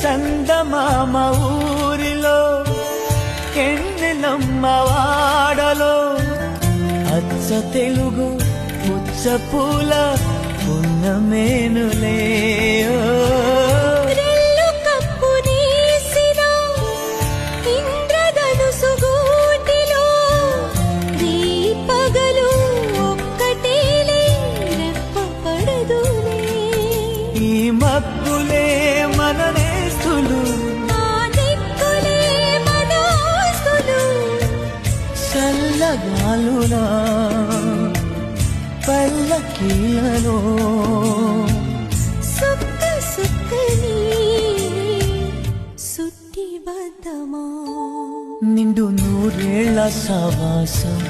సందమామ ఊరిలో కెన్నెలమ్మ వాడలో అచ్చ తెలుగు ముచ్చ పూల పున్నమేనులే మబ్బులే మననేస్తులు చల్లగాలునా పల్లకీలలో సుక్క సుక్కని సుట్టి బద్దమా నిండు నూరేళ్ల సావాసం